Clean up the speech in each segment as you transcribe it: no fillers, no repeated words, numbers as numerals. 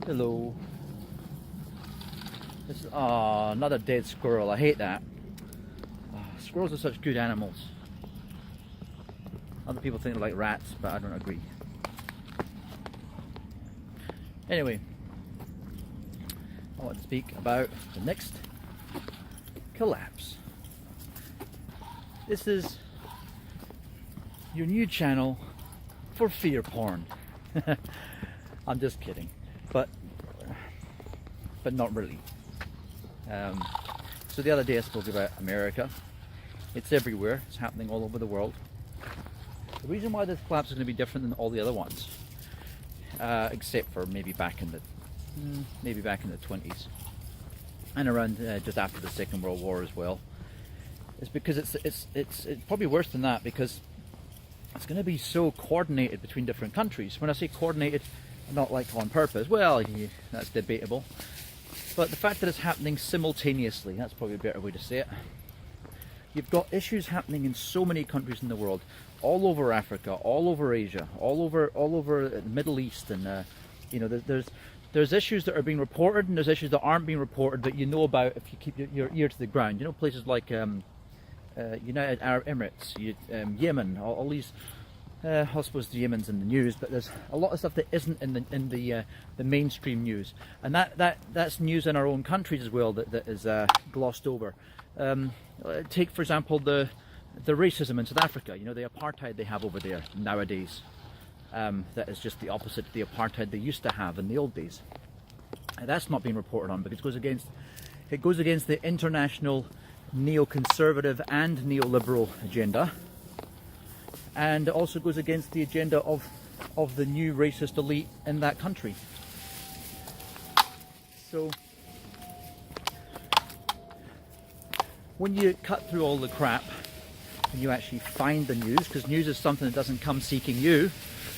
Hello. This is another dead squirrel. I hate that. Squirrels are such good animals. Other people think they're like rats, but I don't agree. Anyway, I want to speak about the next collapse. This is your new channel for fear porn. I'm just kidding, but not really. So the other day I spoke about America. It's everywhere. It's happening all over the world. The reason why this collapse is going to be different than all the other ones, except for maybe back in the 20s and around just after the Second World War as well, is because it's probably worse than that, because it's going to be so coordinated between different countries. When I say coordinated, not like on purpose, well, yeah, that's debatable, but the fact that it's happening simultaneously, that's probably a better way to say it. You've got issues happening in so many countries in the world, all over Africa, all over Asia, all over the Middle East, and you know, there's issues that are being reported and there's issues that aren't being reported that you know about if you keep your ear to the ground. You know, places like United Arab Emirates, Yemen, all these. I suppose the Yemen's in the news, but there's a lot of stuff that isn't in the mainstream news, and that's news in our own countries as well that is glossed over. Take for example the racism in South Africa. You know, the apartheid they have over there nowadays. That is just the opposite of the apartheid they used to have in the old days. And that's not being reported on because it goes against the international neoconservative and neoliberal agenda, and it also goes against the agenda of the new racist elite in that country. So when you cut through all the crap and you actually find the news, because news is something that doesn't come seeking you,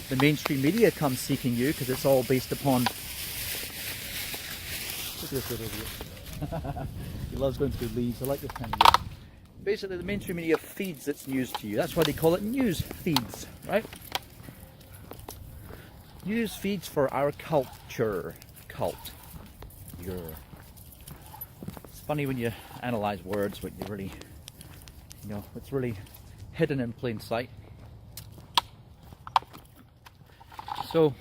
the mainstream media comes seeking you because it's all based upon... Look at this over here. He loves going through leaves. I like this kind of year. Basically, the mainstream media feeds its news to you. That's why they call it news feeds, right? News feeds for our culture. It's funny when you analyze words, what you really, you know, what's really hidden in plain sight. So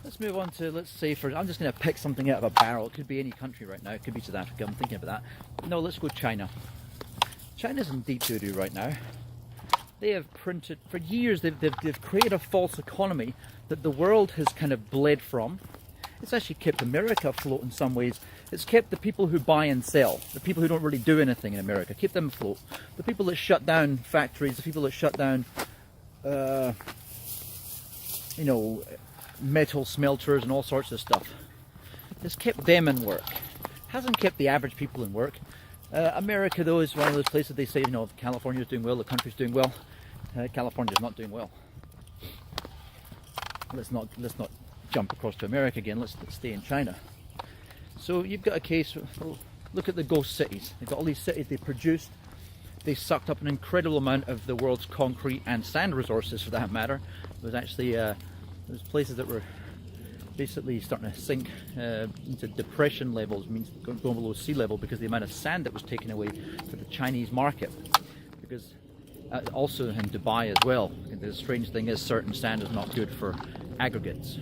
let's move on to, let's say, I'm just going to pick something out of a barrel. It could be any country right now. It could be South Africa. I'm thinking about that. No, let's go China. China's in deep doo-doo right now. They have printed, for years, they've created a false economy that the world has kind of bled from. It's actually kept America afloat in some ways. It's kept the people who buy and sell, the people who don't really do anything in America, keep them afloat. The people that shut down factories, the people that shut down, you know, metal smelters and all sorts of stuff. It's kept them in work. Hasn't kept the average people in work. America, though, is one of those places they say, you know, California's doing well, the country's doing well. California's not doing well. Let's not jump across to America again. Let's stay in China. So you've got a case. Look at the ghost cities. They've got all these cities they produced. They sucked up an incredible amount of the world's concrete and sand resources, for that matter. There was actually there's places that were basically starting to sink into depression levels, means going below sea level, because of the amount of sand that was taken away to the Chinese market. Because also in Dubai as well, the strange thing is certain sand is not good for aggregates.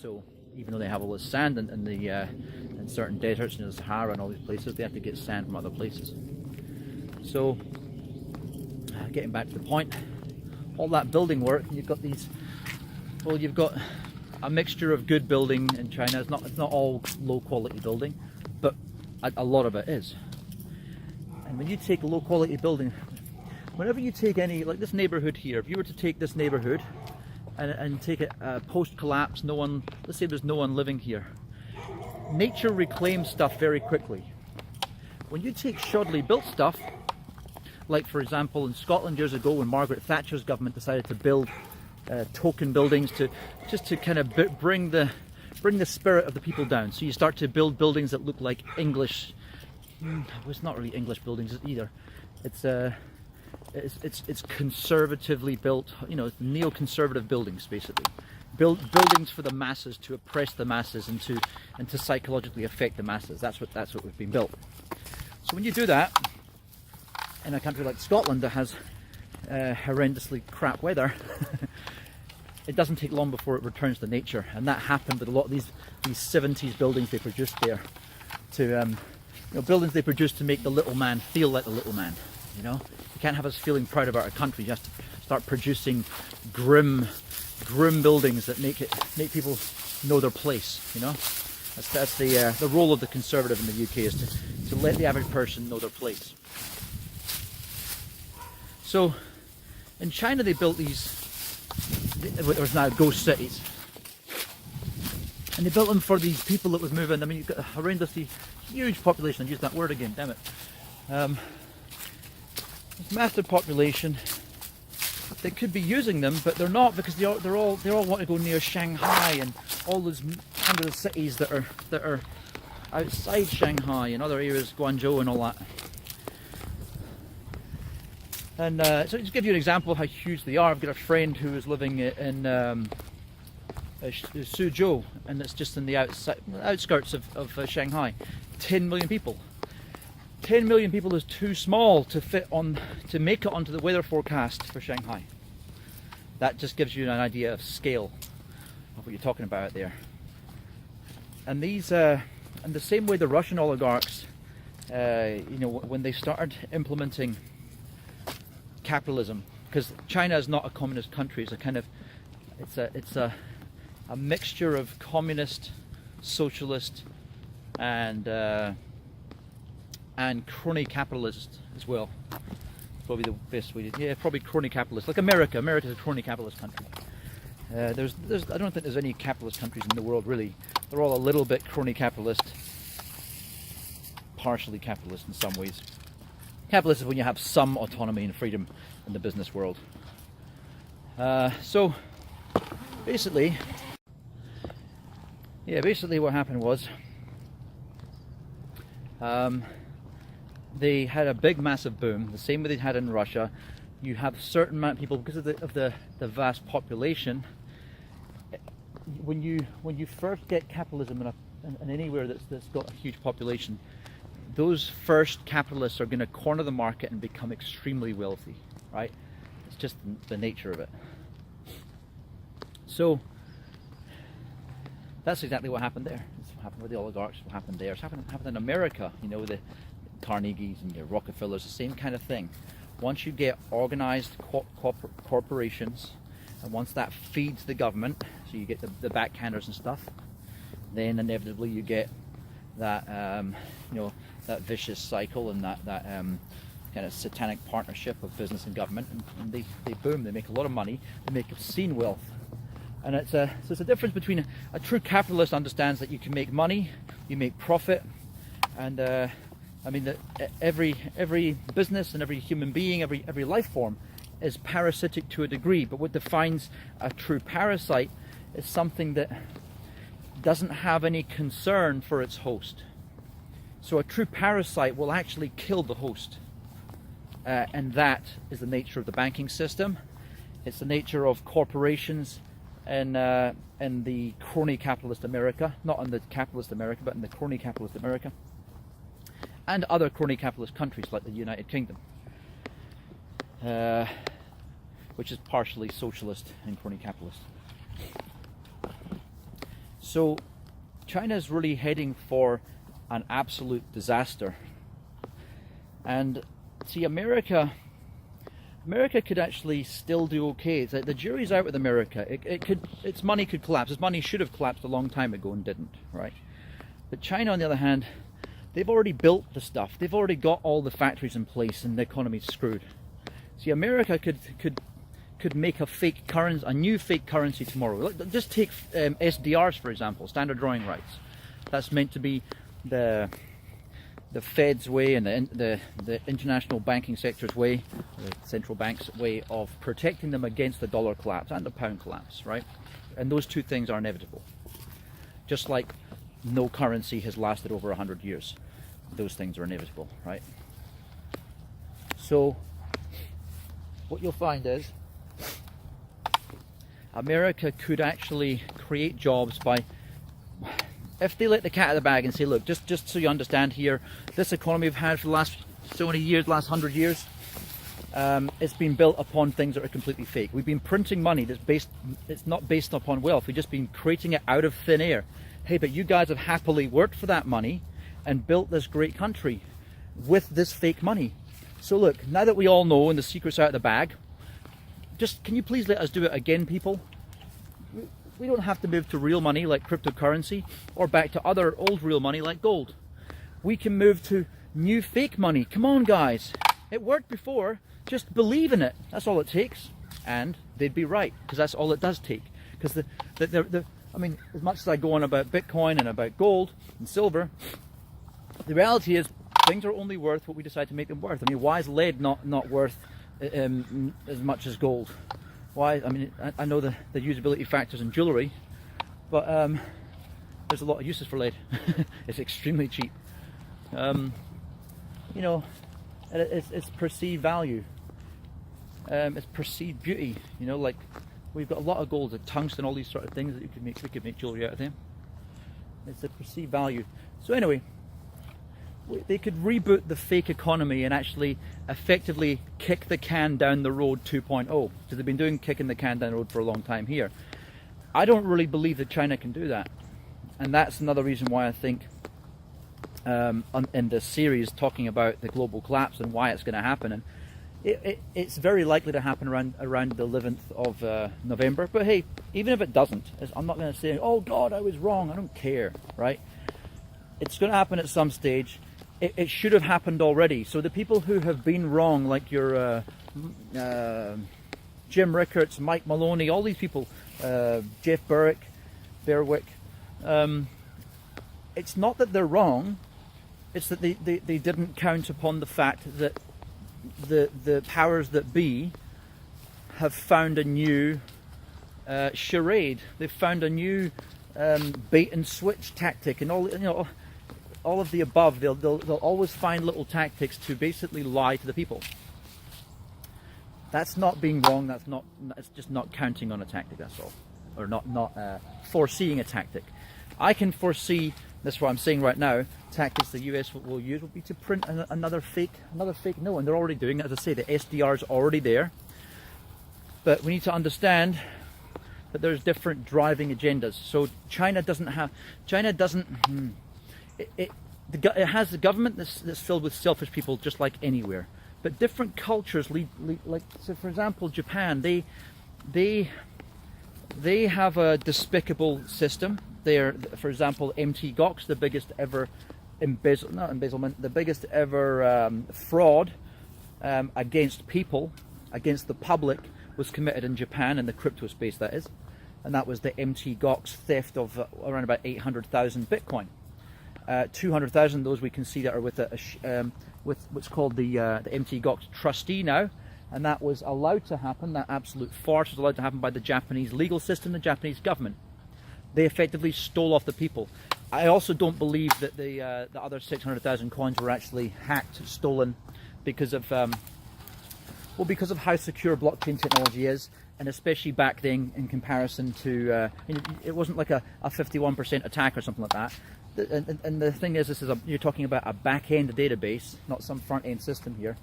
So even though they have all this sand in certain deserts in the Sahara and all these places, they have to get sand from other places. So getting back to the point, all that building work, you've got these, well, you've got a mixture of good building in China. It's not all low quality building, but a lot of it is. And when you take low quality building, whenever you take any, like this neighborhood here, if you were to take this neighborhood and take it post collapse, no one, let's say there's no one living here, nature reclaims stuff very quickly. When you take shoddily built stuff, like for example in Scotland years ago when Margaret Thatcher's government decided to build token buildings to kind of bring the spirit of the people down. So you start to build buildings that look like English. Well, it's not really English buildings either. It's conservatively built. You know, neoconservative buildings basically. buildings for the masses, to oppress the masses and to psychologically affect the masses. That's what we've been built. So when you do that in a country like Scotland that has horrendously crap weather, it doesn't take long before it returns to nature, and that happened with a lot of these 70s buildings they produced there, to buildings they produced to make the little man feel like the little man. You can't have us feeling proud about our country. You have to start producing grim buildings that make people know their place. That's the role of the conservative in the UK, is to let the average person know their place. So in China they built these, there's now ghost cities, and they built them for these people that would move in. I mean, you've got a horrendously huge population. I used that word again, damn it. This massive population. They could be using them, but they're not, because they all want to go near Shanghai and all those hundreds of cities that are outside Shanghai and other areas, Guangzhou and all that. And so just to give you an example of how huge they are, I've got a friend who is living in Suzhou, and it's just in the outskirts of Shanghai. 10 million people. 10 million people is too small to make it onto the weather forecast for Shanghai. That just gives you an idea of scale of what you're talking about out there. And these, and the same way the Russian oligarchs, when they started implementing capitalism, because China is not a communist country, it's a mixture of communist, socialist, and crony capitalist as well. Probably the best way to, probably crony capitalist, like America. America's a crony capitalist country. I don't think there's any capitalist countries in the world really. They're all a little bit crony capitalist, partially capitalist in some ways. Capitalist is when you have some autonomy and freedom in the business world. So basically what happened was, they had a big massive boom, the same way they had in Russia. You have a certain amount of people, because of the vast population. When you first get capitalism in anywhere that's got a huge population, those first capitalists are going to corner the market and become extremely wealthy, right? It's just the nature of it. So that's exactly what happened there. It's what happened with the oligarchs. What happened there? It's happened in America. The Carnegies and the Rockefellers, the same kind of thing. Once you get organized corporations, and once that feeds the government, so you get the backhanders and stuff, then inevitably you get that that vicious cycle and that kind of satanic partnership of business and government, and they boom. They make a lot of money. They make obscene wealth, and it's a difference between a true capitalist understands that you can make money, you make profit, and I mean that every business and every human being, every life form is parasitic to a degree, but what defines a true parasite is something that doesn't have any concern for its host. So a true parasite will actually kill the host, and that is the nature of the banking system. It's the nature of corporations in the crony capitalist America, not in the capitalist America, but in the crony capitalist America, and other crony capitalist countries like the United Kingdom, which is partially socialist and crony capitalist. So China is really heading for an absolute disaster. And see, America could actually still do okay. It's like the jury's out with America. Its money could collapse. Its money should have collapsed a long time ago and didn't, right? But China, on the other hand, they've already built the stuff. They've already got all the factories in place, and the economy's screwed. See, America could make a new fake currency tomorrow. Just take SDRs, for example, standard drawing rights. That's meant to be the Fed's way and the international banking sector's way, the central bank's way of protecting them against the dollar collapse and the pound collapse, right? And those two things are inevitable. Just like no currency has lasted over 100 years. Those things are inevitable, right? So what you'll find is America could actually create jobs by, if they let the cat out of the bag and say, look, just so you understand here, this economy we've had for the last so many years, last 100 years, it's been built upon things that are completely fake. We've been printing money it's not based upon wealth. We've just been creating it out of thin air. Hey, but you guys have happily worked for that money and built this great country with this fake money. So look, now that we all know and the secret's out of the bag, just can you please let us do it again, people? We don't have to move to real money like cryptocurrency or back to other old real money like gold. We can move to new fake money. Come on, guys. It worked before. Just believe in it. That's all it takes. And they'd be right, because that's all it does take. Because I mean, as much as I go on about Bitcoin and about gold and silver, the reality is things are only worth what we decide to make them worth. I mean, why is lead not worth as much as gold? Why? I mean, I know the usability factors in jewelry, but there's a lot of uses for lead. It's extremely cheap. You know, it's perceived value. It's perceived beauty. You know, like we've got a lot of gold, like tungsten, all these sort of things that we could make jewelry out of them. It's a perceived value. So anyway, they could reboot the fake economy and actually effectively kick the can down the road 2.0, because they've been doing kicking the can down the road for a long time here. I don't really believe that China can do that, and that's another reason why I think in this series talking about the global collapse and why it's going to happen, and it's very likely to happen around the 11th of November. But hey, even if it doesn't, I'm not going to say, oh God, I was wrong. I don't care, right? It's going to happen at some stage. It should have happened already. So the people who have been wrong, like your Jim Rickards, Mike Maloney, all these people, Jeff Berwick, it's not that they're wrong, it's that they didn't count upon the fact that the powers that be have found a new charade. They've found a new bait and switch tactic, and all of the above. They'll always find little tactics to basically lie to the people. That's not being wrong. It's just not counting on a tactic. That's all, or not foreseeing a tactic. I can foresee. That's what I'm saying right now. Tactics the US will use will be to print another fake note, and they're already doing it. As I say, the SDR is already there. But we need to understand that there's different driving agendas. So China it has the government that's filled with selfish people, just like anywhere. But different cultures lead like, so for example, Japan, they have a despicable system. They're, for example, Mt. Gox, the biggest ever the biggest ever fraud against people, against the public, was committed in Japan, in the crypto space, that is. And that was the Mt. Gox theft of around about 800,000 Bitcoin. 200,000 of those we can see that are with what's called the Mt. Gox trustee now, and that was allowed to happen. That absolute farce was allowed to happen by the Japanese legal system, the Japanese government. They effectively stole off the people. I also don't believe that the other 600,000 coins were actually hacked, stolen, because of because of how secure blockchain technology is, and especially back then in comparison to it wasn't like a 51% attack or something like that. And the thing is, you're talking about a back-end database, not some front-end system here.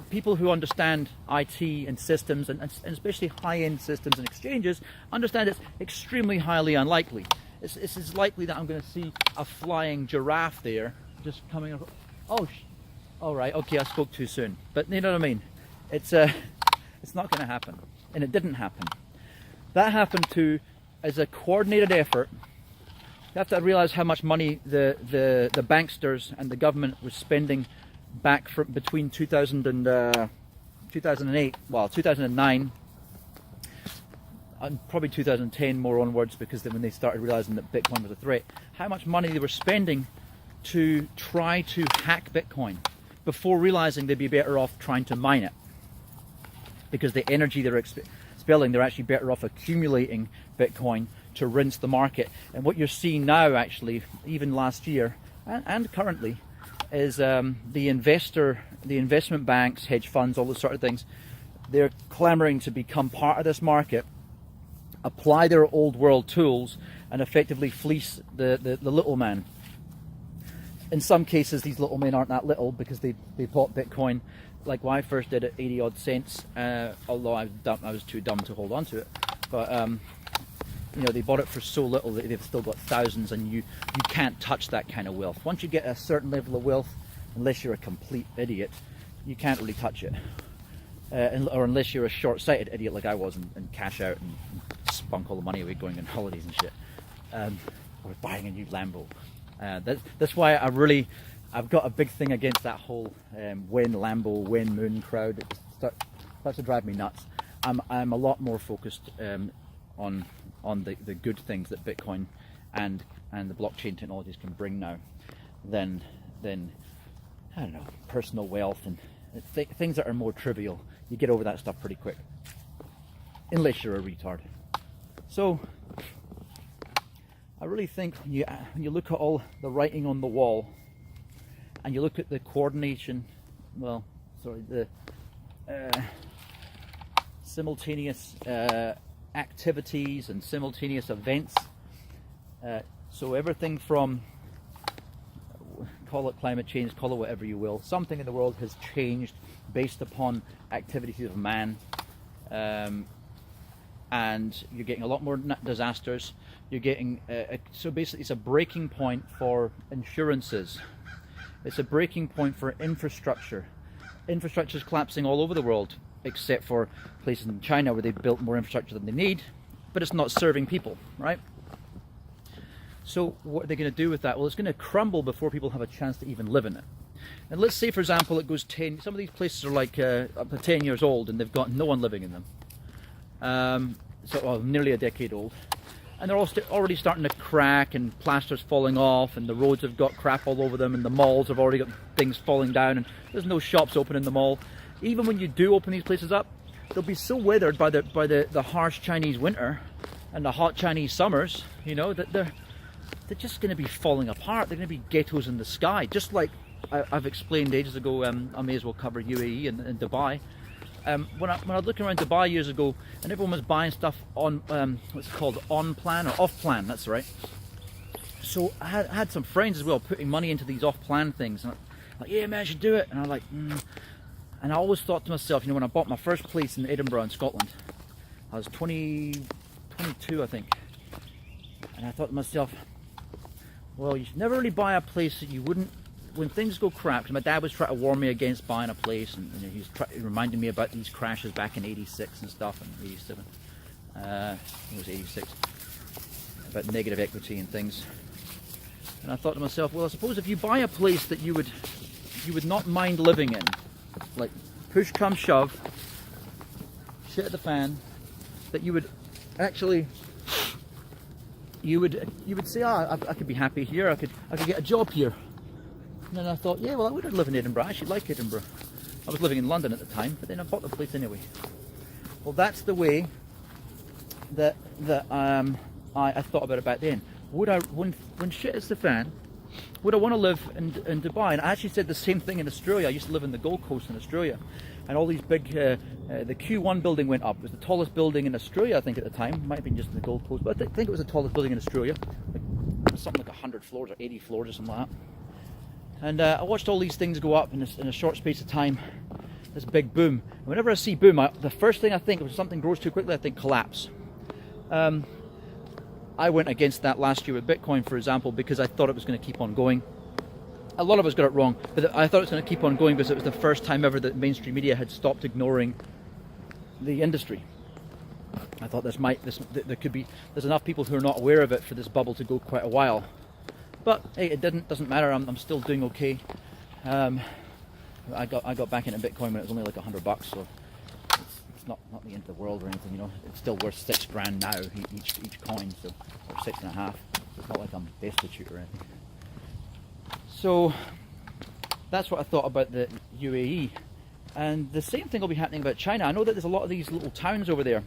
People who understand IT and systems, and especially high-end systems and exchanges, understand it's extremely highly unlikely. It's as likely that I'm going to see a flying giraffe there just coming up. Oh, all right, okay, I spoke too soon. But you know what I mean? It's not going to happen, and it didn't happen. That happened as a coordinated effort. You have to realize how much money the banksters and the government was spending back from between 2000 and 2008, well, 2009, and probably 2010 more onwards, because then when they started realizing that Bitcoin was a threat, how much money they were spending to try to hack Bitcoin before realizing they'd be better off trying to mine it, because the energy they're expelling, they're actually better off accumulating Bitcoin to rinse the market. And what you're seeing now, actually, even last year and currently, is the investment banks, hedge funds, all those sort of things, they're clamoring to become part of this market apply their old world tools and effectively fleece the little man. In some cases, these little men aren't that little because they bought Bitcoin like when I first did it, 80 odd cents, although I was too dumb to hold on to it. But you know, they bought it for so little that they've still got thousands, and you can't touch that kind of wealth. Once you get a certain level of wealth, unless you're a complete idiot, you can't really touch it. Or unless you're a short-sighted idiot like I was and cash out and spunk all the money away going on holidays and shit. Or buying a new Lambo. That's why I've got a big thing against that whole when Lambo, when Moon crowd. It starts to drive me nuts. I'm a lot more focused on the good things that Bitcoin and the blockchain technologies can bring now than I don't know, personal wealth and things that are more trivial. You get over that stuff pretty quick, unless you're a retard. So I really think when you look at all the writing on the wall, and you look at the coordination, the simultaneous activities and simultaneous events. So everything from, call it climate change, call it whatever you will, something in the world has changed based upon activities of man. And you're getting a lot more disasters. You're getting, so basically it's a breaking point for insurances. It's a breaking point for infrastructure. Infrastructure is collapsing all over the world, except for places in China where they've built more infrastructure than they need, but it's not serving people, right? So what are they going to do with that? Well, it's going to crumble before people have a chance to even live in it. And let's say, for example, it goes 10, some of these places are like up to 10 years old and they've got no one living in them. Nearly a decade old. And they're all already starting to crack, and plaster's falling off, and the roads have got crap all over them, and the malls have already got things falling down, and there's no shops open in the mall. Even when you do open these places up, they'll be so weathered by the harsh Chinese winter and the hot Chinese summers, you know, that they're just going to be falling apart. They're going to be ghettos in the sky, just like I've explained ages ago. I may as well cover UAE and Dubai. When I was looking around Dubai years ago, and everyone was buying stuff on what's it called, on plan or off plan, that's right. So I had some friends as well putting money into these off plan things, and I'm like, yeah man, I should do it. And I'm like, And I always thought to myself, you know, when I bought my first place in Edinburgh in Scotland, I was 22 I think, and I thought to myself, well, you should never really buy a place that you wouldn't, when things go crap, because my dad was trying to warn me against buying a place, and you know, he was reminding me about these crashes back in '86 and stuff, and '87. It was '86, about negative equity and things. And I thought to myself, well, I suppose if you buy a place that you would not mind living in, like push come shove, shit at the fan, that you would actually, you would say, I could be happy here. I could get a job here. And then I thought, yeah, well, I would live in Edinburgh. I actually like Edinburgh. I was living in London at the time, but then I bought the place anyway. Well, that's the way that I thought about it back then. Would I, when shit hits the fan, would I want to live in Dubai? And I actually said the same thing in Australia. I used to live in the Gold Coast in Australia, and all these big, the Q1 building went up. It was the tallest building in Australia, I think, at the time. It might have been just in the Gold Coast, but I think it was the tallest building in Australia. Something like 100 floors or 80 floors or something like that. And I watched all these things go up in a short space of time, this big boom. And whenever I see boom, the first thing I think, if something grows too quickly, I think collapse. I went against that last year with Bitcoin, for example, because I thought it was going to keep on going. A lot of us got it wrong, but I thought it was going to keep on going because it was the first time ever that mainstream media had stopped ignoring the industry. I thought there's enough people who are not aware of it for this bubble to go quite a while. But hey, it doesn't matter. I'm still doing okay. I got back into Bitcoin when it was only like $100, so it's not the end of the world or anything. You know, it's still worth $6,000 now each coin, so, or 6.5. So it's not like I'm destitute or anything. So that's what I thought about the UAE, and the same thing will be happening about China. I know that there's a lot of these little towns over there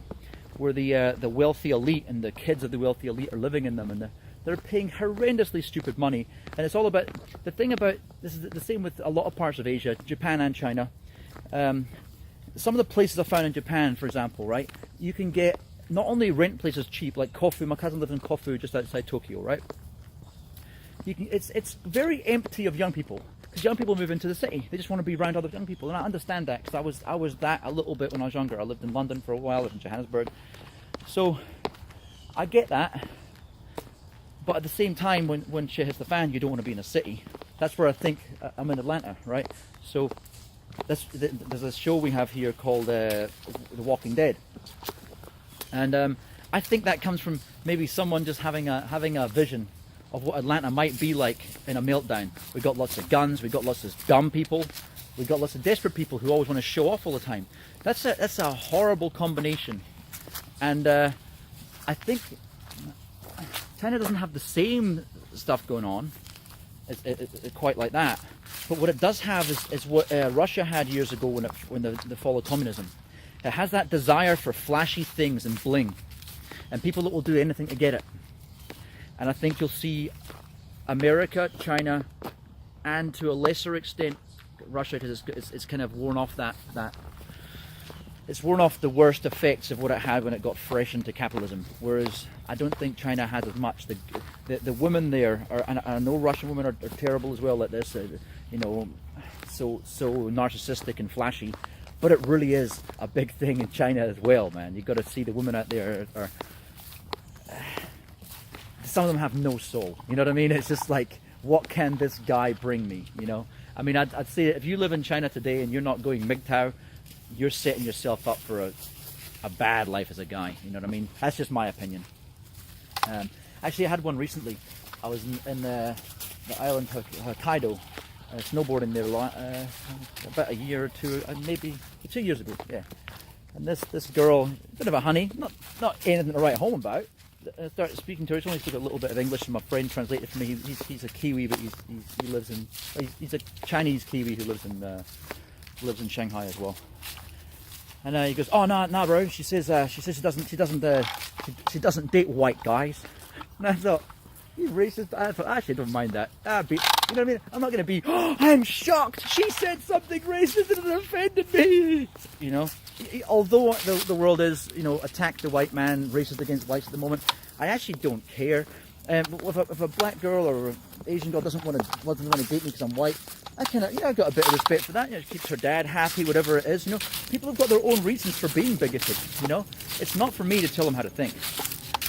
where the wealthy elite and the kids of the wealthy elite are living in them, and they're paying horrendously stupid money. And it's all about, the thing about, this is the same with a lot of parts of Asia, Japan and China. Some of the places I found in Japan, for example, right, you can get not only rent places cheap, like Kofu. My cousin lives in Kofu, just outside Tokyo, right? It's very empty of young people, because young people move into the city. They just want to be around other young people, and I understand that, because I was that a little bit when I was younger. I lived in London for a while, I lived in Johannesburg, so I get that. But at the same time, when shit hits the fan, you don't want to be in a city. That's where I think I'm in Atlanta, right? So there's a show we have here called The Walking Dead, and I think that comes from maybe someone just having a vision of what Atlanta might be like in a meltdown. We got lots of guns, we got lots of dumb people, we got lots of desperate people who always want to show off all the time. That's a horrible combination, and I think China doesn't have the same stuff going on. It's quite like that. But what it does have is what Russia had years ago when they followed communism. It has that desire for flashy things and bling, and people that will do anything to get it. And I think you'll see America, China, and to a lesser extent Russia, because it's kind of worn off that it's worn off the worst effects of what it had when it got fresh into capitalism. Whereas I don't think China has as much. The women there are, and I know Russian women are terrible as well at this, you know, so narcissistic and flashy. But it really is a big thing in China as well, man. You've got to see the women out there are some of them have no soul. You know what I mean? It's just like, what can this guy bring me? You know? I mean, I'd say if you live in China today and you're not going MGTOW, you're setting yourself up for a bad life as a guy. You know what I mean? That's just my opinion. Actually, I had one recently. I was in the island Hokkaido, snowboarding there about a year or two, maybe 2 years ago. Yeah. And this girl, a bit of a honey, not anything to write home about. I started speaking to her. She only spoke a little bit of English, and my friend translated for me. He's a Kiwi, but he lives in. He's a Chinese Kiwi who lives in Shanghai as well. And he goes, "Oh no, bro." She says she doesn't date white guys. And I thought, you racist. I thought, actually, don't mind that. You know what I mean? I'm not going to be. Oh, I'm shocked. She said something racist and it offended me. You know. Although the world is, you know, attack the white man, racist against whites at the moment, I actually don't care. If a black girl or an Asian girl doesn't want to date me because I'm white, I kind of, I've got a bit of respect for that. You know, it keeps her dad happy, whatever it is. You know, people have got their own reasons for being bigoted. You know, it's not for me to tell them how to think.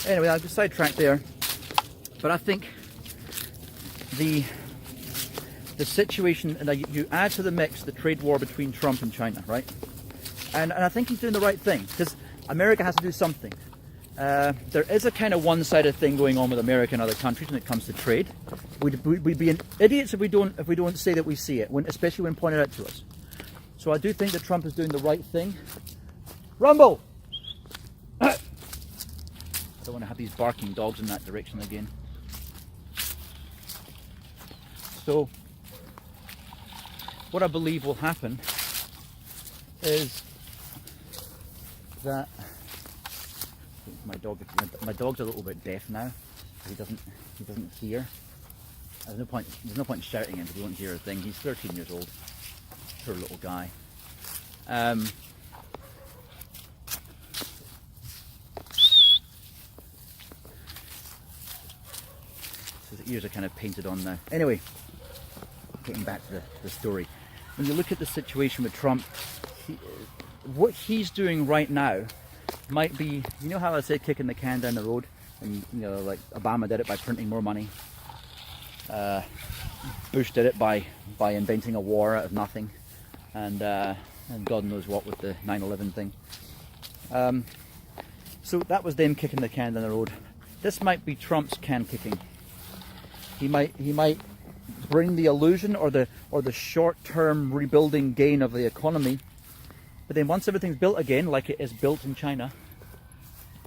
Anyway, I've just sidetracked there, but I think the situation, and you add to the mix the trade war between Trump and China, right? And I think he's doing the right thing, because America has to do something. There is a kind of one-sided thing going on with America and other countries when it comes to trade. We'd be idiots if we don't say that we see it, especially when pointed out to us. So I do think that Trump is doing the right thing. Rumble! I don't want to have these barking dogs in that direction again. So what I believe will happen is that my dog's a little bit deaf now. He doesn't hear. There's no point shouting him because he won't hear a thing. He's 13 years old. Poor little guy. So his ears are kind of painted on now. Anyway, getting back to the story. When you look at the situation with Trump, what he's doing right now might be, you know how I said kicking the can down the road, and you know, like Obama did it by printing more money. Bush did it by inventing a war out of nothing, and God knows what with the 9/11 thing. So that was them kicking the can down the road. This might be Trump's can kicking. He might bring the illusion or the short-term rebuilding gain of the economy. But then once everything's built again, like it is built in China,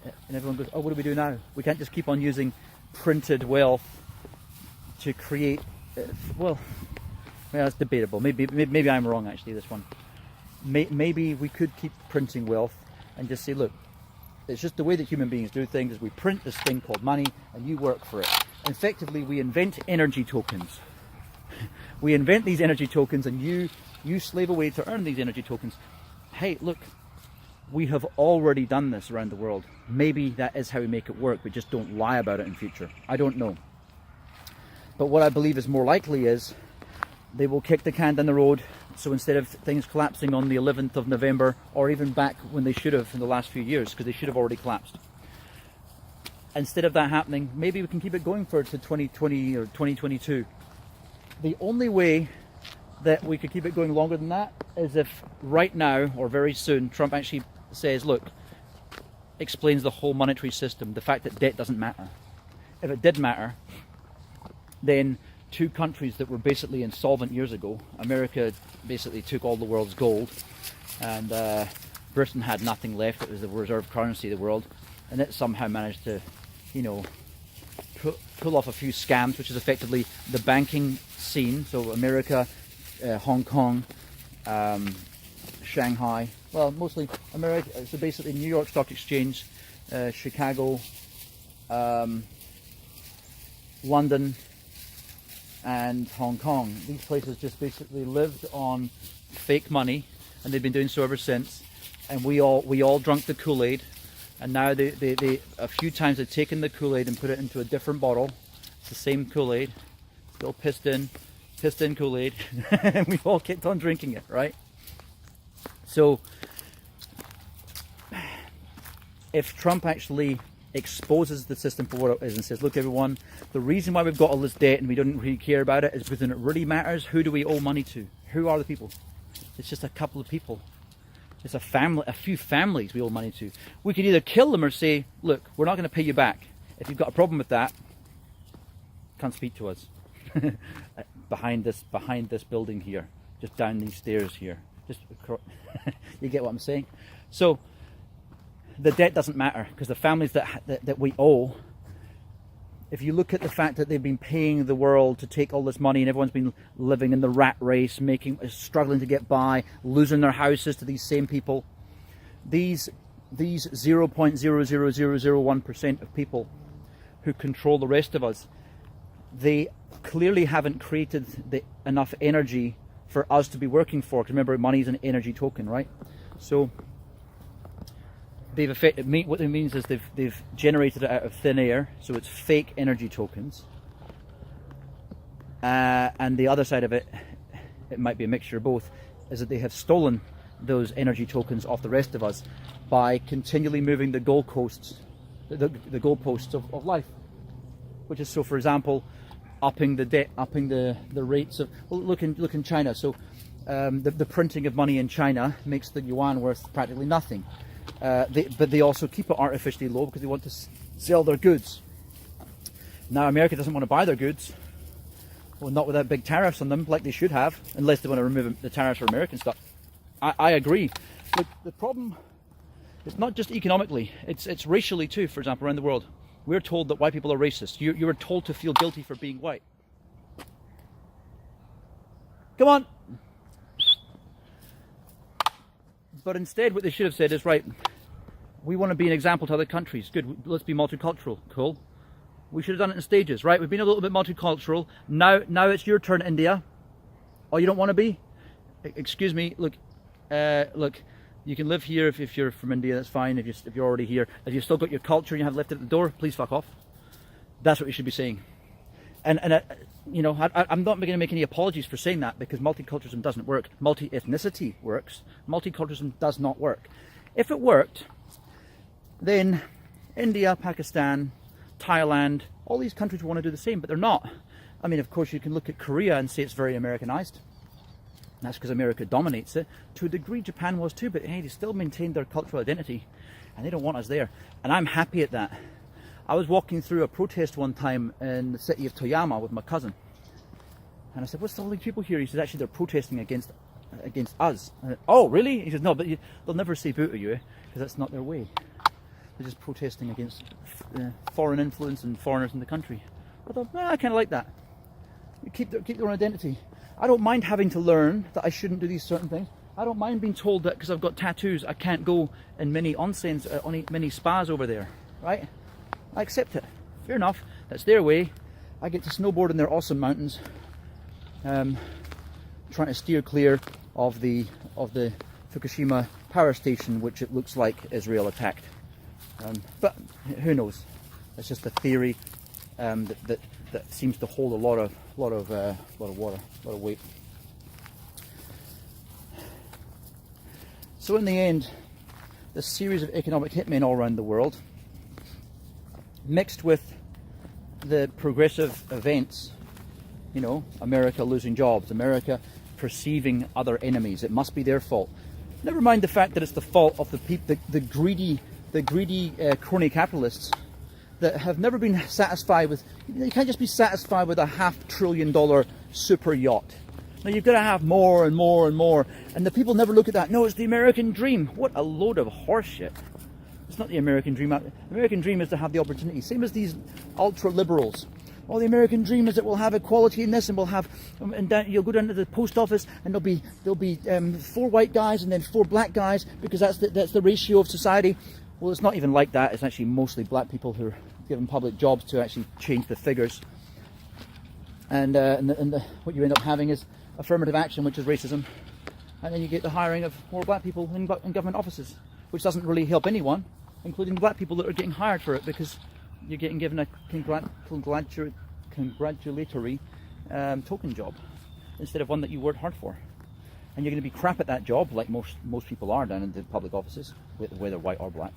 and everyone goes, oh, what do we do now? We can't just keep on using printed wealth to create, well, it's debatable. Maybe I'm wrong, actually, this one. Maybe we could keep printing wealth and just say, look, it's just the way that human beings do things, is we print this thing called money and you work for it. Effectively, we invent energy tokens. We invent these energy tokens and you slave away to earn these energy tokens. Hey, look, We have already done this around the world. Maybe that is how we make it work. We just don't lie about it in future. I don't know. But what I believe is more likely is they will kick the can down the road. So instead of things collapsing on the 11th of November, or even back when they should have in the last few years, because they should have already collapsed. Instead of that happening, maybe we can keep it going for to 2020 or 2022. The only way that we could keep it going longer than that is if right now, or very soon, Trump actually says, look, explains the whole monetary system, the fact that debt doesn't matter. If it did matter, then two countries that were basically insolvent years ago, America basically took all the world's gold, and Britain had nothing left. It was the reserve currency of the world, and it somehow managed to, you know, pull off a few scams, which is effectively the banking scene. So America, Hong Kong, Shanghai, well, mostly America. So basically New York Stock Exchange, Chicago, London, and Hong Kong. These places just basically lived on fake money, and they've been doing so ever since. And we all drunk the Kool-Aid, and now they a few times they've taken the Kool-Aid and put it into a different bottle. It's the same Kool-Aid, still pissed in Kool-Aid, and we've all kept on drinking it, right? So if Trump actually exposes the system for what it is and says, look everyone, the reason why we've got all this debt and we don't really care about it is because when it really matters, who do we owe money to? Who are the people? It's just a couple of people. It's a family, a few families we owe money to. We could either kill them or say, look, we're not going to pay you back. If you've got a problem with that, come speak to us. behind this building here, just down these stairs here. Just you get what I'm saying? So the debt doesn't matter, because the families that we owe, if you look at the fact that they've been paying the world to take all this money, and everyone's been living in the rat race, struggling to get by, losing their houses to these same people, these 0.00001% of people who control the rest of us, they clearly haven't created enough energy for us to be working for. Because remember, money is an energy token, right? So what it means is they've generated it out of thin air, so it's fake energy tokens. And the other side of it, it might be a mixture of both, is that they have stolen those energy tokens off the rest of us by continually moving the goalposts, the goalposts of life. Which is, so for example, upping the debt, upping the rates of, well, look in China. So the printing of money in China makes the yuan worth practically nothing. But they also keep it artificially low because they want to sell their goods. Now America doesn't want to buy their goods, well, not without big tariffs on them, like they should have, unless they want to remove the tariffs for American stuff. I agree. Look, the problem is not just economically, it's racially too. For example, around the world, we're told that white people are racist. You were told to feel guilty for being white. Come on. But instead, what they should have said is, right, we want to be an example to other countries. Good, let's be multicultural. Cool. We should have done it in stages, right? We've been a little bit multicultural. Now it's your turn, India. Oh, you don't want to be? Excuse me. Look, you can live here if you're from India. That's fine. If you're already here, if you've still got your culture and you have left it at the door, please fuck off. That's what we should be saying. And I'm not going to make any apologies for saying that, because multiculturalism doesn't work. Multi-ethnicity works. Multiculturalism does not work. If it worked, then India, Pakistan, Thailand, all these countries want to do the same, but they're not. I mean, of course, you can look at Korea and say it's very Americanized. That's because America dominates it. To a degree, Japan was too, but hey, they still maintained their cultural identity, and they don't want us there. And I'm happy at that. I was walking through a protest one time in the city of Toyama with my cousin, and I said, "What's all these people here?" He said, "Actually, they're protesting against us." I said, "Oh, really?" He says, "No, but they'll never say boo to you, because that's not their way. They're just protesting against foreign influence and foreigners in the country." I thought, I kind of like that. You keep their own identity. I don't mind having to learn that I shouldn't do these certain things. I don't mind being told that because I've got tattoos, I can't go in many onsens, many spas over there, right? I accept it. Fair enough. That's their way. I get to snowboard in their awesome mountains, trying to steer clear of the Fukushima power station, which it looks like Israel attacked. But who knows? It's just a theory that seems to hold a lot of water, a lot of weight. So in the end, this series of economic hitmen all around the world, mixed with the progressive events, you know, America losing jobs, America perceiving other enemies, it must be their fault. Never mind the fact that it's the fault of the greedy crony capitalists that have never been satisfied with. You can't just be satisfied with a $500 billion super yacht. No, you've got to have more and more and more. And the people never look at that. No, it's the American dream. What a load of horseshit. It's not the American dream. The American dream is to have the opportunity. Same as these ultra liberals. Oh, the American dream is that we'll have equality in this, and we'll have, and you'll go down to the post office, and there'll be 4 white guys and then 4 black guys, because that's the ratio of society. Well, it's not even like that. It's actually mostly black people who are given public jobs to actually change the figures. And what you end up having is affirmative action, which is racism, and then you get the hiring of more black people in government offices, which doesn't really help anyone, including black people that are getting hired for it, because you're getting given a congratulatory token job instead of one that you worked hard for. And you're going to be crap at that job, like most people are down in the public offices, whether white or black,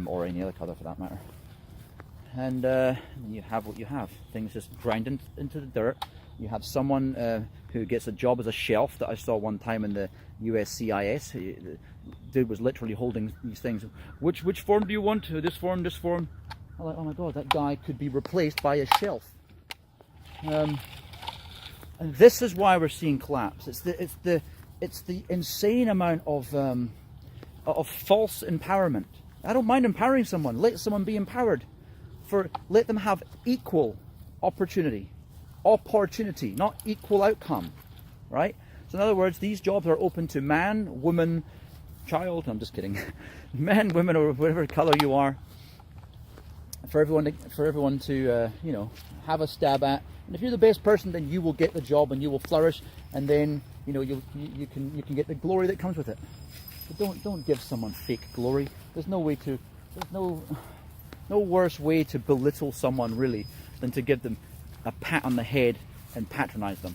or any other colour for that matter. And you have what you have. Things just grind into the dirt. You have someone who gets a job as a shelf that I saw one time in the USCIS. The dude was literally holding these things. Which form do you want? This form, this form. I'm like, oh my god, that guy could be replaced by a shelf. And this is why we're seeing collapse. It's the insane amount of false empowerment. I don't mind empowering someone. Let someone be empowered. Let them have equal opportunity, not equal outcome, right? So in other words, these jobs are open to man, woman, child. I'm just kidding. Man, women, or whatever color you are. For everyone to you know, have a stab at. And if you're the best person, then you will get the job and you will flourish, and then you know you can get the glory that comes with it. But don't give someone fake glory. There's no worse way to belittle someone really than to give them a pat on the head and patronize them.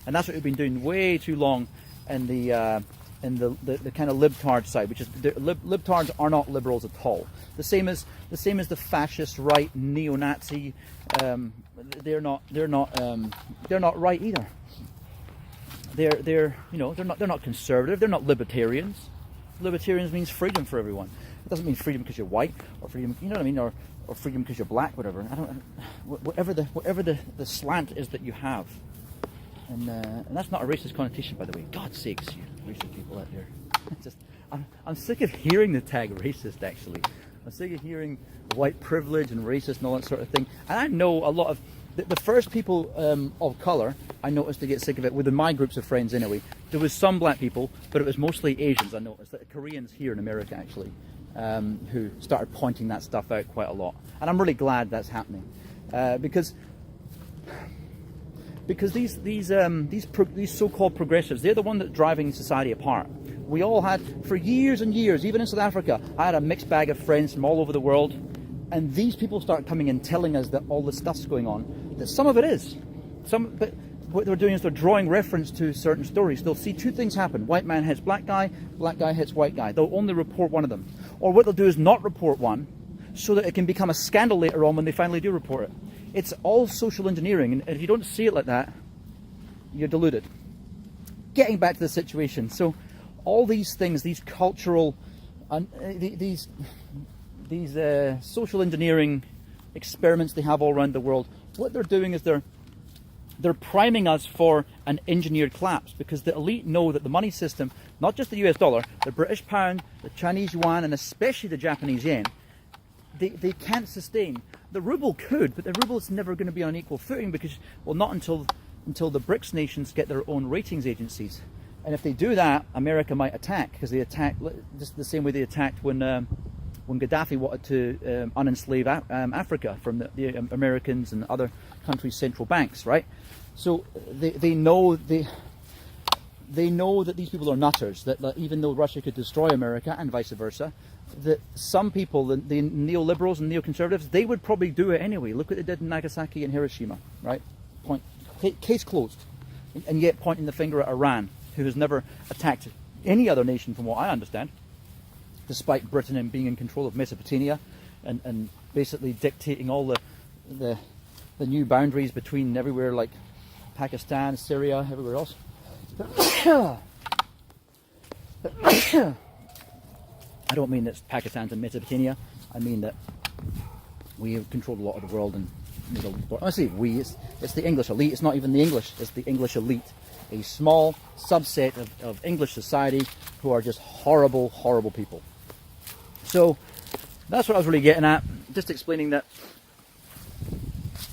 And that's what we've been doing way too long in the kind of libtard side, which is libtards are not liberals at all. The same as the fascist right, neo-Nazi. They're not right either. They're not conservative. They're not libertarians. Libertarians means freedom for everyone. It doesn't mean freedom because you're white, or freedom, you know what I mean, or freedom because you're black, whatever. Whatever the slant is that you have. And that's not a racist connotation, by the way. God's sakes, you racist people out there. I'm sick of hearing the tag racist, actually. I'm sick of hearing white privilege and racist and all that sort of thing. And I know a lot of the first people of colour I noticed to get sick of it, within my groups of friends anyway. There was some black people, but it was mostly Asians. I noticed that Koreans here in America actually, who started pointing that stuff out quite a lot. And I'm really glad that's happening, because these so-called progressives, they're the one that's driving society apart. We all had, for years and years, even in South Africa, I had a mixed bag of friends from all over the world, and these people start coming and telling us that all this stuff's going on, that some of it is. But what they're doing is they're drawing reference to certain stories. They'll see 2 things happen. White man hits black guy hits white guy. They'll only report one of them. Or what they'll do is not report one, so that it can become a scandal later on when they finally do report it. It's all social engineering, and if you don't see it like that, you're deluded. Getting back to the situation, so all these things, these cultural, these social engineering experiments they have all around the world, what they're doing is they're priming us for an engineered collapse, because the elite know that the money system, not just the US dollar, the British pound, the Chinese yuan, and especially the Japanese yen, they can't sustain. The ruble could, but the ruble is never going to be on equal footing, because, well, not until the BRICS nations get their own ratings agencies. And if they do that, America might attack, because they attack just the same way they attacked when Gaddafi wanted to unenslave Africa from the Americans and other countries' central banks, right? So they know they know that these people are nutters, that even though Russia could destroy America and vice versa, that some people, the neoliberals and neoconservatives, they would probably do it anyway. Look what they did in Nagasaki and Hiroshima, right? Case closed. And yet pointing the finger at Iran, who has never attacked any other nation from what I understand, despite Britain being in control of Mesopotamia and basically dictating all the new boundaries between everywhere, like Pakistan, Syria, everywhere else. I don't mean that Pakistan's in Mesopotamia. I mean that we have controlled a lot of the world. And I say we, it's the English elite. It's not even the English. It's the English elite. A small subset of English society who are just horrible, horrible people. So that's what I was really getting at. Just explaining that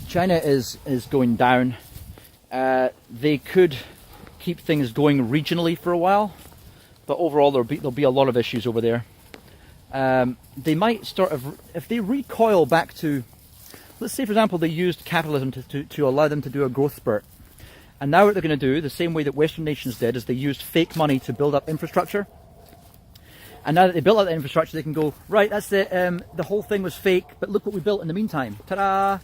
China is going down. They could keep things going regionally for a while, but overall there'll be a lot of issues over there. They might if they recoil back to, let's say for example they used capitalism to allow them to do a growth spurt, and now what they're going to do, the same way that Western nations did, is they used fake money to build up infrastructure. And now that they built up the infrastructure, they can go, right, that's it, the whole thing was fake, but look what we built in the meantime. Ta-da!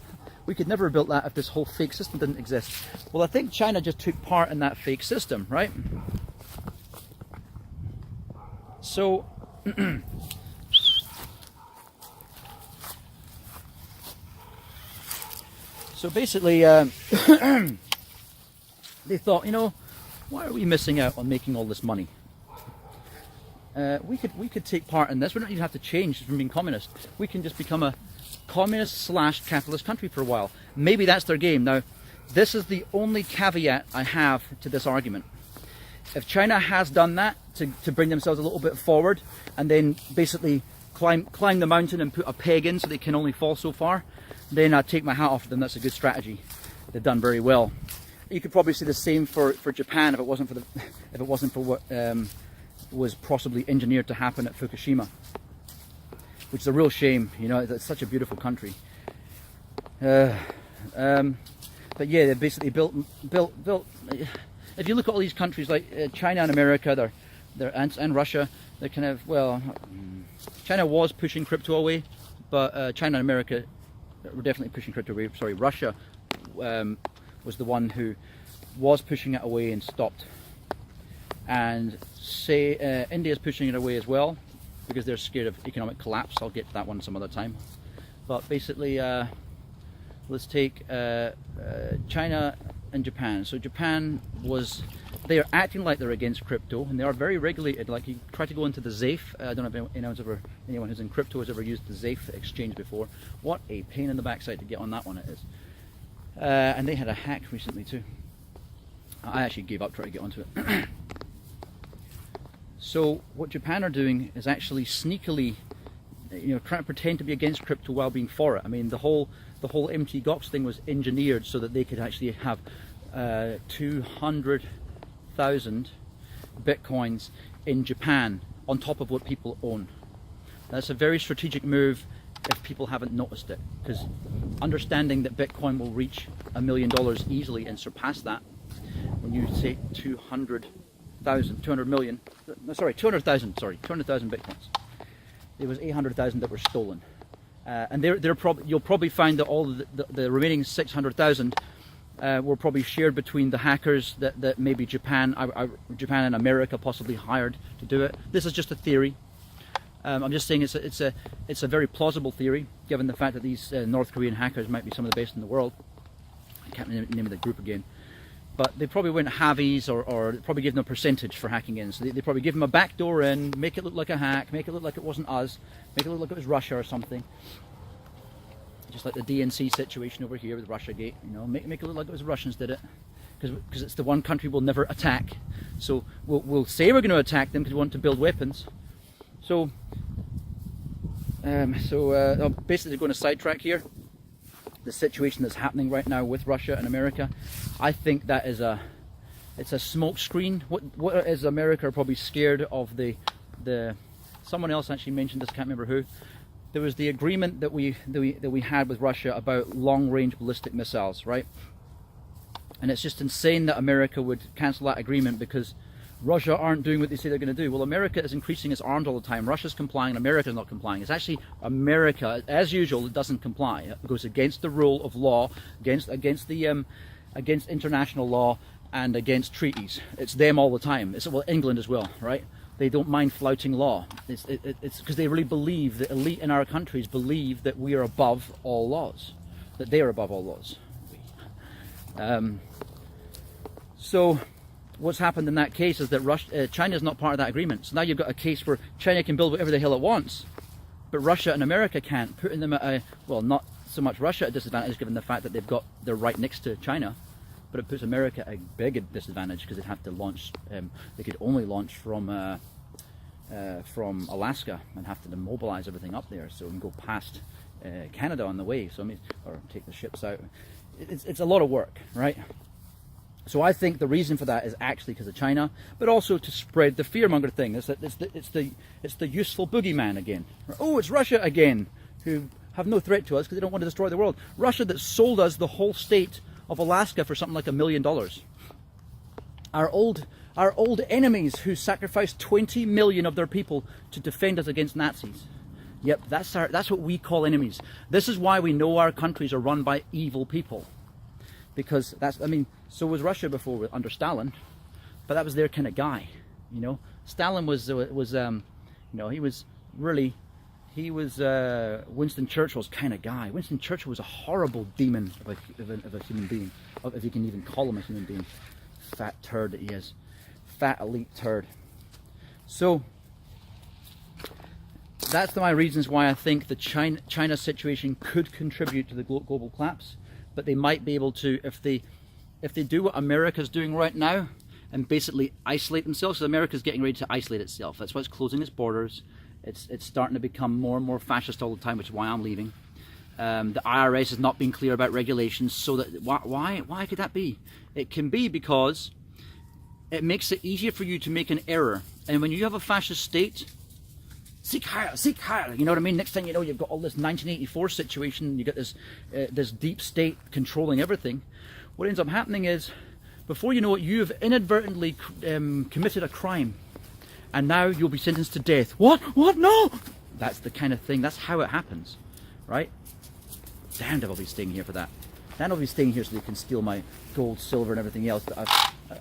We could never have built that if this whole fake system didn't exist. Well, I think China just took part in that fake system, right? So, so basically, they thought, why are we missing out on making all this money? We could take part in this. We don't even have to change from being communist. We can just become a communist/capitalist country for a while. Maybe that's their game. Now, this is the only caveat I have to this argument. If China has done that to bring themselves a little bit forward and then basically climb the mountain and put a peg in so they can only fall so far, then I take my hat off to them. That's a good strategy. They've done very well. You could probably say the same for Japan if it wasn't for what was possibly engineered to happen at Fukushima, which is a real shame. It's such a beautiful country. But yeah, they basically built. If you look at all these countries like China and America, and Russia, they're kind of, well, China was pushing crypto away, but China and America were definitely pushing crypto away. Sorry, Russia was the one who was pushing it away and stopped. And say India's pushing it away as well, because they're scared of economic collapse. I'll get to that one some other time. But basically, let's take China and Japan. So Japan they are acting like they're against crypto, and they are very regulated. Like, you try to go into the ZAFE. I don't know if anyone who's in crypto has ever used the ZAFE exchange before. What a pain in the backside to get on that one it is. And they had a hack recently too. I actually gave up trying to get onto it. So what Japan are doing is actually sneakily, trying to pretend to be against crypto while being for it. I mean, the whole Mt. Gox thing was engineered so that they could actually have 200,000 bitcoins in Japan on top of what people own. That's a very strategic move if people haven't noticed it, because understanding that Bitcoin will reach $1 million easily and surpass that, when you say 200,000 bitcoins. There was 800,000 that were stolen, and you'll probably find that all the remaining 600,000 were probably shared between the hackers that maybe Japan and America possibly hired to do it. This is just a theory. I'm just saying it's a very plausible theory, given the fact that these North Korean hackers might be some of the best in the world. I can't remember the name of the group again. But they probably went halvies, or probably give them a percentage for hacking in. So they probably give them a backdoor in, make it look like a hack, make it look like it wasn't us, make it look like it was Russia or something. Just like the DNC situation over here with Russiagate, make it look like it was the Russians did it, because it's the one country we'll never attack. So we'll say we're going to attack them because we want to build weapons. So basically going to sidetrack here. The situation that's happening right now with Russia and America, I think that it's a smoke screen. What is America are probably scared of the someone else actually mentioned this, can't remember who. There was the agreement that we had with Russia about long-range ballistic missiles, right? And it's just insane that America would cancel that agreement, because Russia aren't doing what they say they're going to do. Well, America is increasing its arms all the time. Russia's complying, America's not complying. It's actually America, as usual, that doesn't comply. It goes against the rule of law, against international law, and against treaties. It's them all the time. It's, well, England as well, right? They don't mind flouting law. It's because they really believe, the elite in our countries believe that we are above all laws, that they are above all laws. So what's happened in that case is that China is not part of that agreement. So now you've got a case where China can build whatever the hell it wants, but Russia and America can't, putting them at a, well, not so much Russia at a disadvantage given the fact that they're right next to China, but it puts America at a big disadvantage because they'd have to launch, they could only launch from Alaska and have to demobilize everything up there, so we can go past Canada on the way, so I mean, or take the ships out. It's a lot of work, right? So I think the reason for that is actually because of China, but also to spread the fearmonger thing. It's the useful boogeyman again. Oh, it's Russia again, who have no threat to us because they don't want to destroy the world. Russia that sold us the whole state of Alaska for something like $1 million. Our old enemies who sacrificed 20 million of their people to defend us against Nazis. Yep, that's what we call enemies. This is why we know our countries are run by evil people. Because so was Russia before under Stalin, but that was their kind of guy, you know. Stalin was Winston Churchill's kind of guy. Winston Churchill was a horrible demon of a human being, if you can even call him a human being. Fat turd that he is, fat elite turd. So that's my reasons why I think the China situation could contribute to the global collapse. But they might be able to, if they do what America's doing right now and basically isolate themselves. So America's getting ready to isolate itself. That's why it's closing its borders. It's starting to become more and more fascist all the time, which is why I'm leaving. The IRS has not been clear about regulations, so that why could that be? It can be because it makes it easier for you to make an error. And when you have a fascist state, seek higher, you know what I mean? Next thing you know, you've got all this 1984 situation, you got this deep state controlling everything. What ends up happening is, before you know it, you've inadvertently committed a crime, and now you'll be sentenced to death. What? No! That's the kind of thing, that's how it happens, right? Damned if I'll be staying here for that. Damned I'll be staying here so they can steal my gold, silver, and everything else. But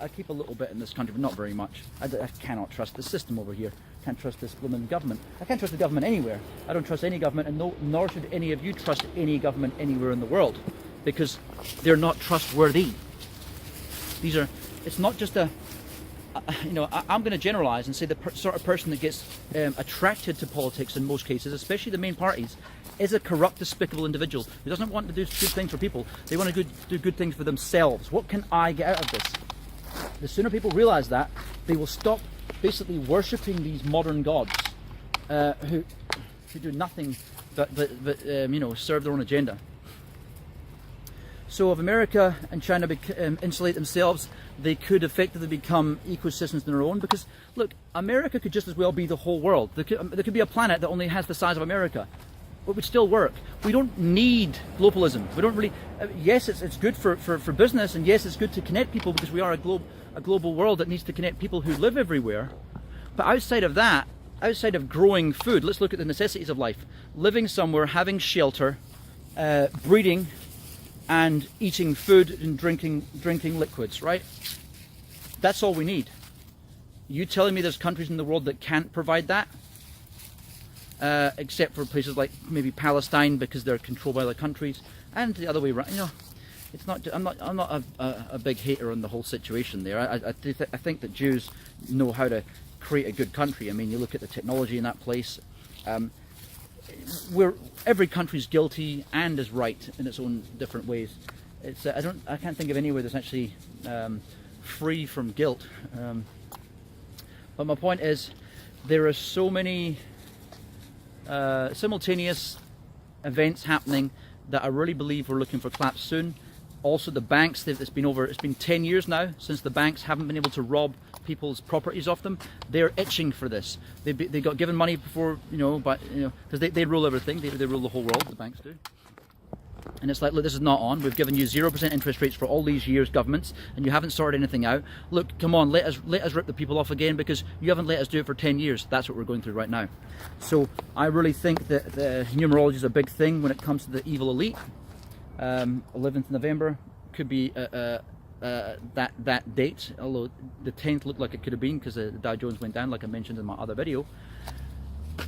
I keep a little bit in this country, but not very much. I cannot trust the system over here. Can't trust this blooming government. I can't trust the government anywhere. I don't trust any government, and nor should any of you trust any government anywhere in the world, because they're not trustworthy. It's not just I'm going to generalize and say the sort of person that gets attracted to politics in most cases, especially the main parties, is a corrupt, despicable individual who doesn't want to do good things for people. They want to do good things for themselves. What can I get out of this? The sooner people realize that, they will stop basically worshipping these modern gods who do nothing but serve their own agenda. So if America and China insulate themselves, they could effectively become ecosystems on their own, because look, America could just as well be the whole world. There could be a planet that only has the size of America. It would still work. We don't need globalism. We don't really. Yes, it's good for business, and yes, it's good to connect people because we are a global world that needs to connect people who live everywhere. But outside of that, outside of growing food, let's look at the necessities of life: living somewhere, having shelter, breeding, and eating food and drinking liquids. Right? That's all we need. You telling me there's countries in the world that can't provide that? Except for places like maybe Palestine, because they're controlled by other countries, and the other way around. It's not. I'm not a big hater on the whole situation there. I think that Jews know how to create a good country. I mean, you look at the technology in that place. Every country's guilty and is right in its own different ways. It's I can't think of anywhere that's actually free from guilt. But my point is, there are so many simultaneous events happening that I really believe we're looking for collapse soon. Also, the banks, it's been 10 years now since the banks haven't been able to rob people's properties off them. They're itching for this. They got given money before, because they rule everything. They rule the whole world. The banks do. And it's like, look, this is not on. We've given you 0% interest rates for all these years, governments, and you haven't sorted anything out. Look, come on, let us rip the people off again, because you haven't let us do it for 10 years. That's what we're going through right now. So I really think that the numerology is a big thing when it comes to the evil elite. 11th November could be that date, although the 10th looked like it could have been because the Dow Jones went down, like I mentioned in my other video.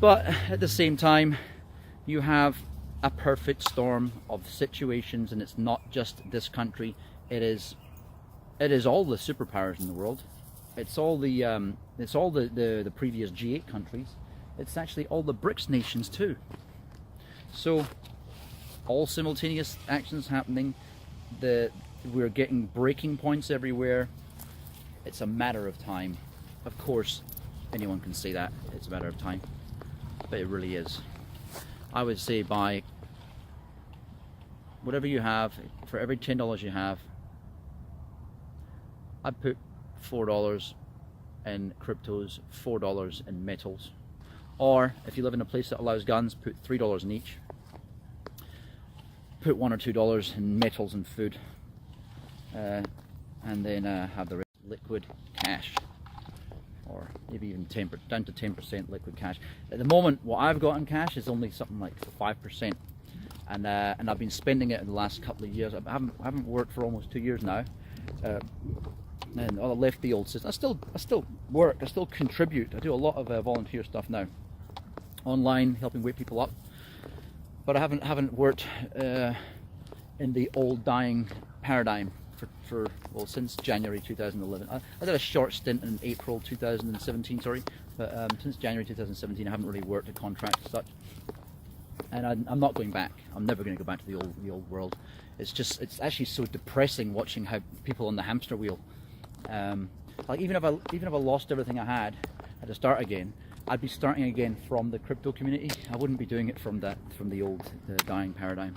But at the same time, you have a perfect storm of situations, and it's not just this country. It is all the superpowers in the world. It's all the previous G8 countries. It's actually all the BRICS nations too. So all simultaneous actions happening. We're getting breaking points everywhere. It's a matter of time. Of course, anyone can say that it's a matter of time, but it really is. I would say buy whatever you have. For every $10 you have, I'd put $4 in cryptos, $4 in metals. Or if you live in a place that allows guns, put $3 in each. Put $1 or $2 in metals and food, and then have the rest liquid cash, or maybe even down to 10% liquid cash. At the moment, what I've got in cash is only something like 5%, and I've been spending it in the last couple of years. I haven't worked for almost 2 years now, and I left the old system. I still work. I still contribute. I do a lot of volunteer stuff now, online, helping wake people up. But I haven't worked in the old dying paradigm well, since January 2011. I did a short stint in April 2017, sorry, but since January 2017 I haven't really worked a contract as such, and I'm not going back. I'm never going to go back to the old world. It's actually so depressing watching how people on the hamster wheel. Like even if I lost everything I had to start again, I'd be starting again from the crypto community. I wouldn't be doing it from the old dying paradigm.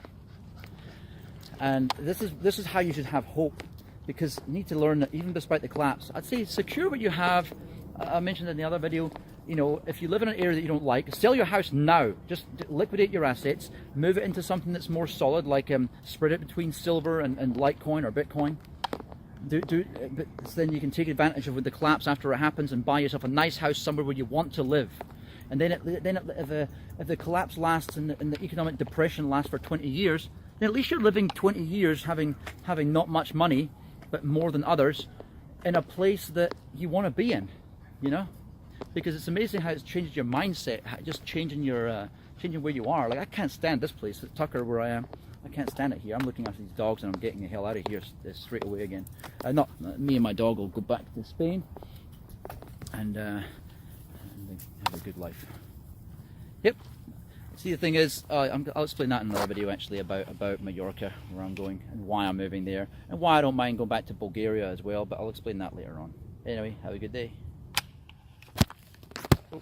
And this is how you should have hope, because you need to learn that even despite the collapse, I'd say secure what you have. I mentioned in the other video, you know, if you live in an area that you don't like, sell your house now. Just liquidate your assets, move it into something that's more solid, like spread it between silver and LiteCoin or Bitcoin. But then you can take advantage of the collapse after it happens and buy yourself a nice house somewhere where you want to live. And then if the collapse lasts and the economic depression lasts for 20 years, then at least you're living 20 years having not much money, but more than others, in a place that you want to be in, you know? Because it's amazing how it's changed your mindset, just changing where you are. Like, I can't stand this place, Tucker, where I am. I can't stand it here. I'm looking after these dogs and I'm getting the hell out of here straight away again. Not me and my dog will go back to Spain and have a good life. Yep. See, the thing is, I'll explain that in another video actually about Mallorca, where I'm going and why I'm moving there, and why I don't mind going back to Bulgaria as well, but I'll explain that later on. Anyway, have a good day. Oh.